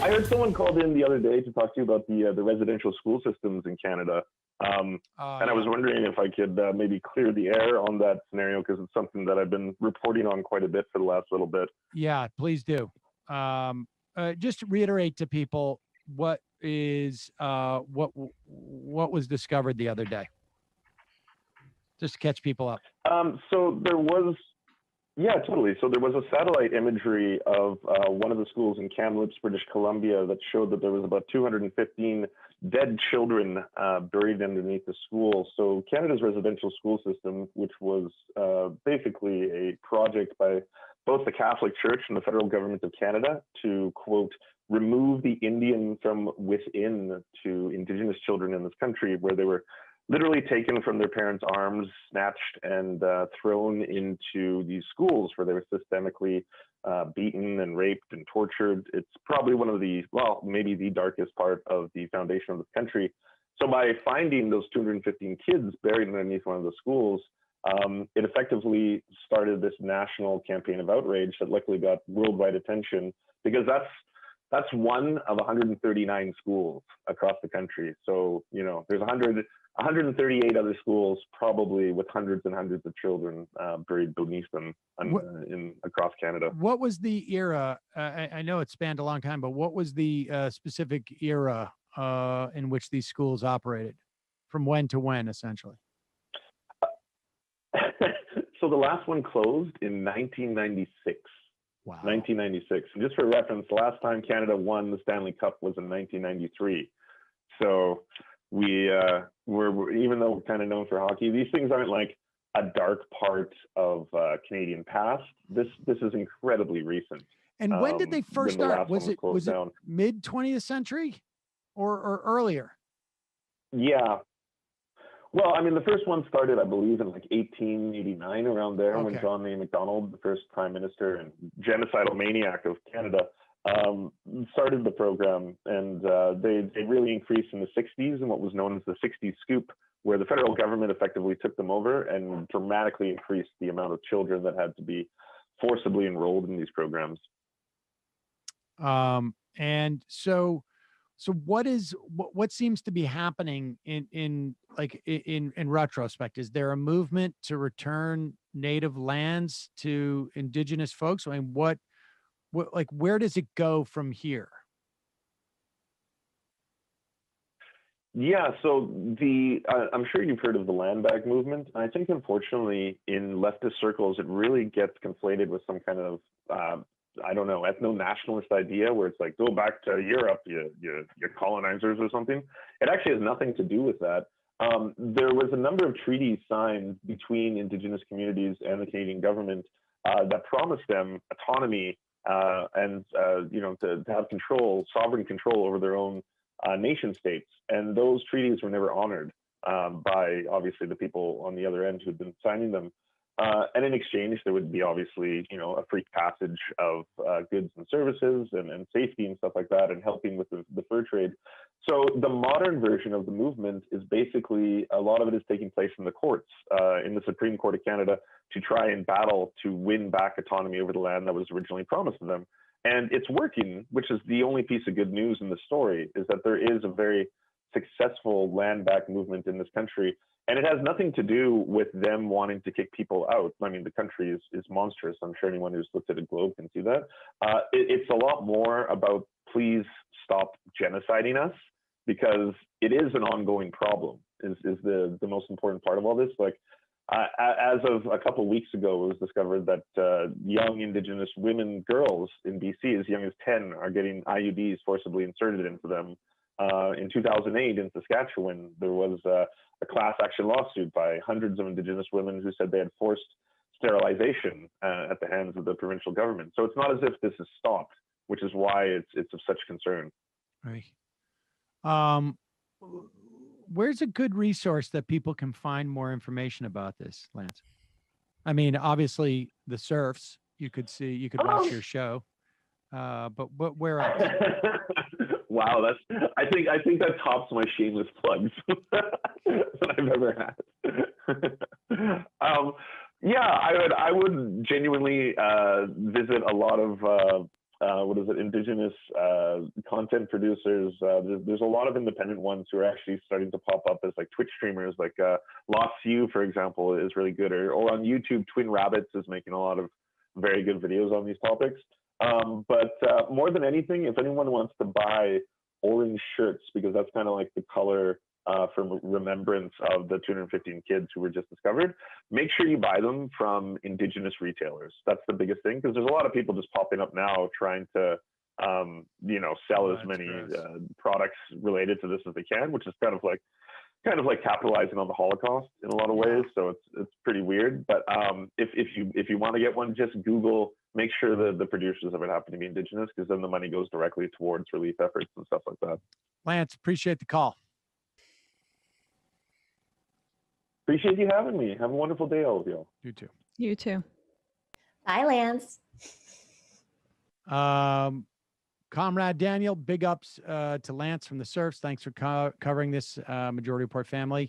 I heard someone called in the other day to talk to you about the residential school systems in Canada. And I was wondering if I could maybe clear the air on that scenario, because it's something that I've been reporting on quite a bit for the last little bit. Yeah, please do. Just to reiterate to people what was discovered the other day, just to catch people up. So there was, yeah, totally. So there was a satellite imagery of one of the schools in Kamloops, British Columbia, that showed that there was about 215 dead children buried underneath the school. So Canada's residential school system, which was basically a project by both the Catholic Church and the federal government of Canada to, quote, remove the Indian from within to Indigenous children in this country, where they were literally taken from their parents' arms, snatched, and thrown into these schools where they were systemically beaten and raped and tortured. It's probably one of the, well, maybe the darkest part of the foundation of this country. So by finding those 215 kids buried underneath one of the schools, it effectively started this national campaign of outrage that luckily got worldwide attention, because that's one of 139 schools across the country. So, you know, there's 138 other schools, probably with hundreds and hundreds of children buried beneath them across Canada. What was the era? I know it spanned a long time, but what was the specific era in which these schools operated? From when to when, essentially? So the last one closed in 1996. Wow. 1996. And just for reference, the last time Canada won the Stanley Cup was in 1993. So we're even though we're kind of known for hockey, these things aren't like a dark part of Canadian past. This is incredibly recent. And when did they first start? Was it mid 20th century or earlier? Yeah. Well, I mean, the first one started, I believe, in like 1889, around there, when John A. Macdonald, the first prime minister and genocidal maniac of Canada, started the program. And they really increased in the 60s in what was known as the 60s scoop, where the federal government effectively took them over and dramatically increased the amount of children that had to be forcibly enrolled in these programs. And so what seems to be happening in retrospect? Is there a movement to return native lands to Indigenous folks? I mean, what where does it go from here? Yeah, so I'm sure you've heard of the land back movement. I think, unfortunately, in leftist circles, it really gets conflated with some kind of I don't know, ethno-nationalist idea where it's like, go back to Europe, you colonizers or something. It actually has nothing to do with that. There was a number of treaties signed between Indigenous communities and the Canadian government that promised them autonomy and to have sovereign control over their own nation states. And those treaties were never honored by, obviously, the people on the other end who had been signing them. And in exchange, there would be, obviously, a free passage of goods and services and safety and stuff like that, and helping with the fur trade. So the modern version of the movement is basically, a lot of it is taking place in the courts, in the Supreme Court of Canada, to try and battle to win back autonomy over the land that was originally promised to them. And it's working, which is the only piece of good news in the story, is that there is a very successful land back movement in this country. And it has nothing to do with them wanting to kick people out. I mean, the country is monstrous. I'm sure anyone who's looked at a globe can see that. It's a lot more about, please stop genociding us, because it is an ongoing problem, is the most important part of all this. Like, as of a couple of weeks ago, it was discovered that young Indigenous women, girls in BC, as young as 10, are getting IUDs forcibly inserted into them. In 2008, in Saskatchewan, there was a class action lawsuit by hundreds of Indigenous women who said they had forced sterilization at the hands of the provincial government. So it's not as if this has stopped, which is why it's of such concern. Right. Where's a good resource that people can find more information about this, Lance? I mean, obviously the surfs, you could watch your show, but where else? Wow, I think that tops my shameless plugs that I've ever had. Yeah, I would genuinely visit a lot of Indigenous content producers. There's a lot of independent ones who are actually starting to pop up as like Twitch streamers, like Lost You, for example, is really good. Or on YouTube, Twin Rabbits is making a lot of very good videos on these topics. But more than anything, if anyone wants to buy orange shirts, because that's kind of like the color from remembrance of the 215 kids who were just discovered, make sure you buy them from Indigenous retailers. That's the biggest thing, because there's a lot of people just popping up now trying to, sell as many products related to this as they can, which is kind of like capitalizing on the Holocaust in a lot of ways. So it's pretty weird. But if you want to get one, just Google, make sure that the producers of it happen to be Indigenous, because then the money goes directly towards relief efforts and stuff like that. Lance, appreciate the call. Appreciate you having me. Have a wonderful day, all of you. You too. You too. Bye, Lance. Comrade Daniel, big ups to Lance from the Surfs. Thanks for covering this majority report family.